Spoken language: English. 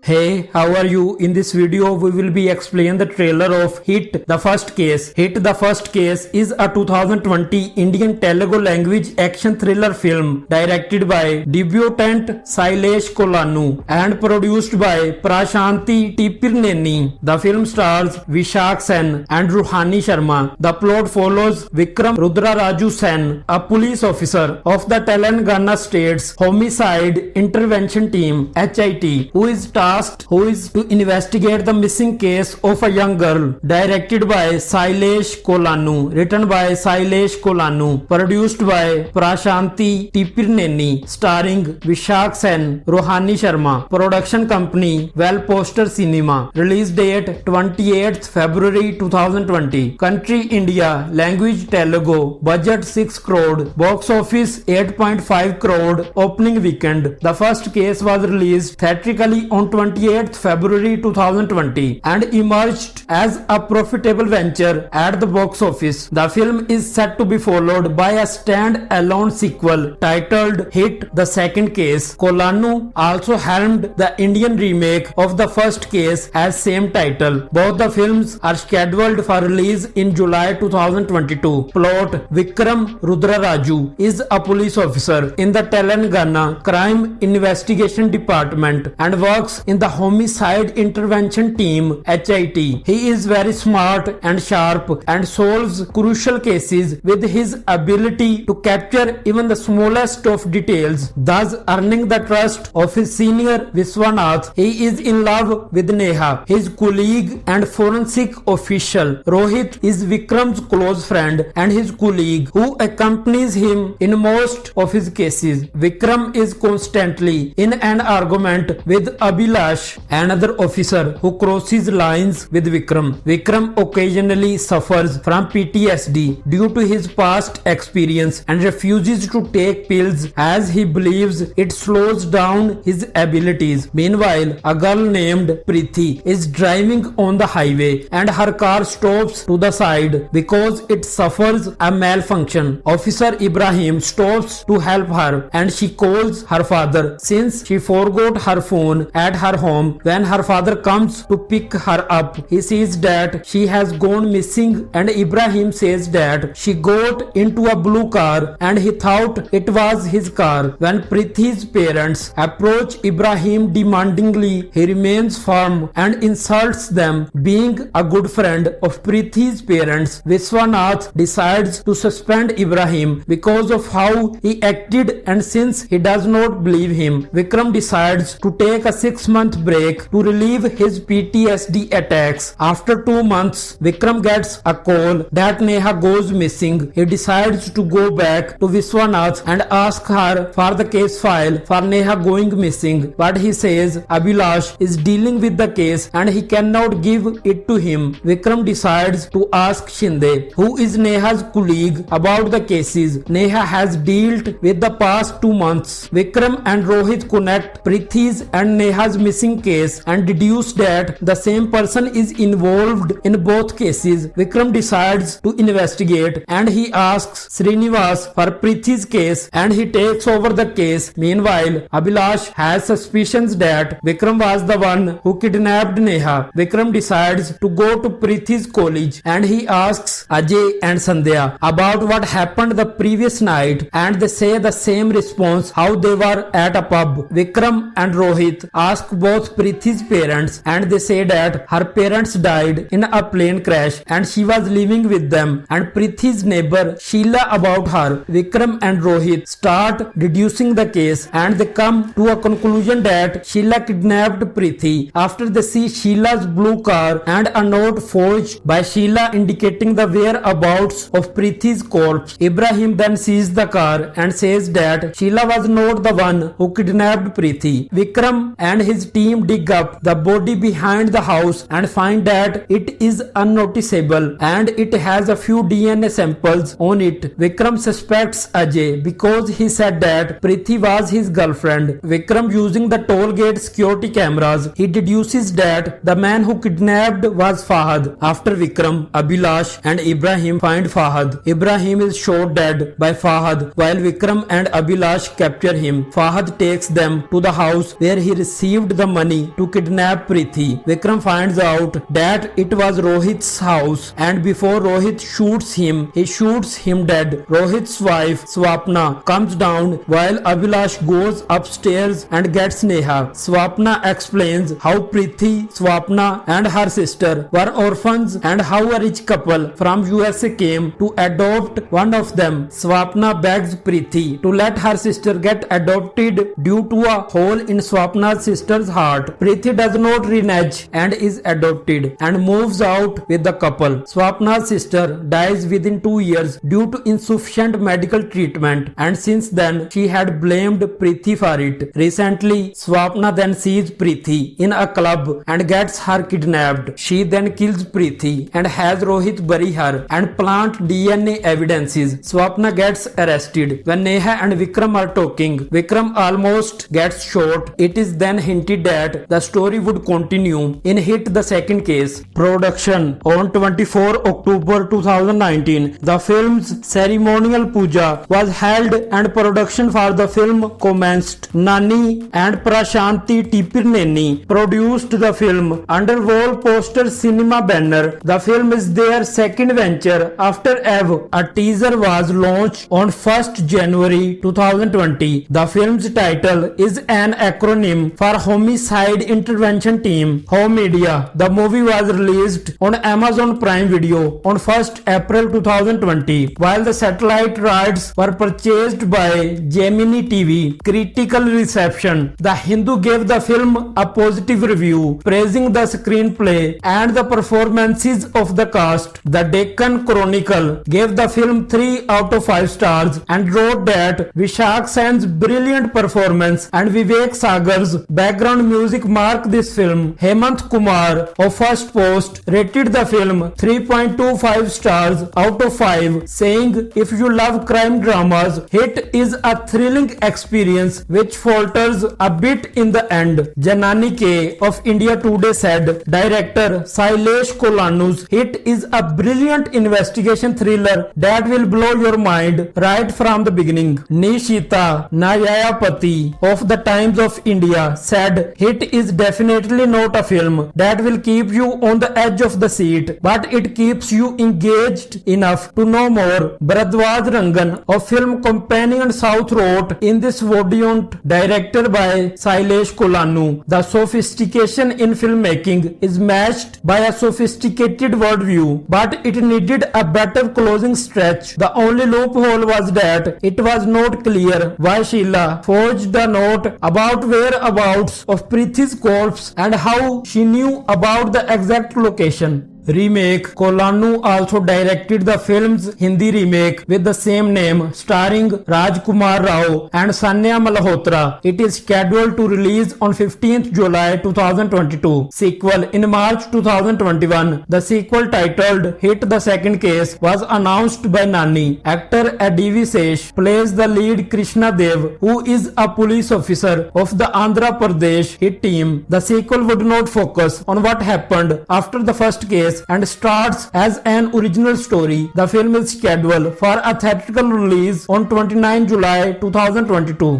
Hey, how are you? In this video, we will be explaining the trailer of Hit the First Case. Hit the First Case is a 2020 Indian Telugu language action thriller film directed by debutant Sailesh Kolanu and produced by Prashanti Tipirneni. The film stars Vishak Sen and Ruhani Sharma. The plot follows Vikram Rudraraju Sen, a police officer of the Telangana State's Homicide Intervention Team (HIT), who is to investigate the missing case of a young girl. Directed by Sailesh Kolanu, written by Sailesh Kolanu, produced by Prashanti Tipirneni, starring Vishak Sen, Rohani Sharma. Production company Well Poster Cinema. Release date 28th February 2020. Country India. Language Telugu. Budget 6 crore. Box office 8.5 crore. Opening weekend. The first case was released theatrically on 28th February 2020 and emerged as a profitable venture at the box office. The film is set to be followed by a stand-alone sequel titled Hit the Second Case. Kolanu also helmed the Indian remake of the first case as same title. Both the films are scheduled for release in July 2022. Plot: Vikram Rudraraju is a police officer in the Telangana Crime Investigation Department and works in the Homicide Intervention Team (HIT). He is very smart and sharp and solves crucial cases with his ability to capture even the smallest of details, thus earning the trust of his senior Viswanath. He is in love with Neha, his colleague and forensic official. Rohit is Vikram's close friend and his colleague who accompanies him in most of his cases. Vikram is constantly in an argument with Abhilash, another officer who crosses lines with Vikram. Vikram occasionally suffers from PTSD due to his past experience and refuses to take pills as he believes it slows down his abilities. Meanwhile, a girl named Preeti is driving on the highway and her car stops to the side because it suffers a malfunction. Officer Ibrahim stops to help her and she calls her father since she forgot her phone at her home. When her father comes to pick her up, he sees that she has gone missing and Ibrahim says that she got into a blue car and he thought it was his car. When Preethi's parents approach Ibrahim demandingly, he remains firm and insults them. Being a good friend of Preethi's parents, Viswanath decides to suspend Ibrahim because of how he acted, and since he does not believe him, Vikram decides to take a 6-month break to relieve his PTSD attacks. After 2 months, Vikram gets a call that Neha goes missing. He decides to go back to Viswanath and ask her for the case file for Neha going missing, but he says Abhilash is dealing with the case and he cannot give it to him. Vikram decides to ask Shinde, who is Neha's colleague, about the cases Neha has dealt with the past 2 months. Vikram and Rohit connect Preethi's and Neha's missing case and deduce that the same person is involved in both cases. Vikram decides to investigate and he asks Srinivas for Preethi's case and he takes over the case. Meanwhile, Abhilash has suspicions that Vikram was the one who kidnapped Neha. Vikram decides to go to Preethi's college and he asks Ajay and Sandhya about what happened the previous night and they say the same response, how they were at a pub. Vikram and Rohit ask both Preethi's parents and they say that her parents died in a plane crash and she was living with them and Preethi's neighbor Sheila about her. Vikram and Rohit start deducing the case and they come to a conclusion that Sheila kidnapped Preethi after they see Sheila's blue car and a note forged by Sheila indicating the whereabouts of Preethi's corpse. Ibrahim then sees the car and says that Sheila was not the one who kidnapped Preethi. Vikram and his team dig up the body behind the house and find that it is unnoticeable and it has a few DNA samples on it. Vikram suspects Ajay because he said that Preethi was his girlfriend. Vikram, using the toll gate security cameras, he deduces that the man who kidnapped was Fahad. After Vikram, Abhilash and Ibrahim find Fahad. Ibrahim is shot dead by Fahad while Vikram and Abhilash capture him. Fahad takes them to the house where he received the money to kidnap Preeti. Vikram finds out that it was Rohit's house, and before Rohit shoots him, he shoots him dead. Rohit's wife Swapna comes down while Abhilash goes upstairs and gets Neha. Swapna explains how Preeti, Swapna and her sister were orphans and how a rich couple from USA came to adopt one of them. Swapna begs Preeti to let her sister get adopted due to a hole in Swapna's sister's heart. Preeti does not renege and is adopted and moves out with the couple. Swapna's sister dies within 2 years due to insufficient medical treatment, and since then she had blamed Preeti for it. Recently, Swapna then sees Preeti in a club and gets her kidnapped. She then kills Preeti and has Rohit bury her and plant DNA evidences. Swapna gets arrested. When Neha and Vikram are talking, Vikram almost gets shot. It is then hinted that the story would continue in Hit the Second Case. Production on 24 October 2019. The film's ceremonial puja was held and production for the film commenced. Nani and Prashanti Tipirneni produced the film under Wall Poster Cinema banner. The film is their second venture after Ev. A teaser was launched on 1st January 2020. The film's title is an acronym for Homicide Intervention Team. Home Media. The movie was released on Amazon Prime Video on 1st April 2020, while the satellite rights were purchased by Gemini TV. Critical reception. The Hindu gave the film a positive review, praising the screenplay and the performances of the cast. The Deccan Chronicle gave the film 3 out of 5 stars and wrote that Vishak Sen's brilliant performance and Vivek Sagar's background music mark this film. Hemant Kumar of First Post rated the film 3.25 stars out of 5, saying, "If you love crime dramas, Hit is a thrilling experience which falters a bit in the end." Janani K of India Today said, "Director Sailesh Kolanu's Hit is a brilliant investigation thriller that will blow your mind right from the beginning." Nishita Nayayapati of the Times of India said, "Hit is definitely not a film that will keep you on the edge of the seat, but it keeps you engaged enough to know more." Bharadwaj Rangan of Film Companion South wrote, "In this valiant director by Sailesh Kolanu, the sophistication in filmmaking is matched by a sophisticated worldview, but it needed a better closing stretch. The only loophole was that it was not clear why Sheila forged a note about whereabouts of Preethi's corpse and how she knew about the exact location." Remake. Kolanu also directed the film's Hindi remake with the same name, starring Rajkumar Rao and Sanya Malhotra. It is scheduled to release on 15th July 2022. Sequel. In March 2021, the sequel titled Hit the Second Case was announced by Nani. Actor Adivi Sesh plays the lead Krishna Dev, who is a police officer of the Andhra Pradesh hit team. The sequel would not focus on what happened after the first case and starts as an original story. The film is scheduled for a theatrical release on 29 July 2022.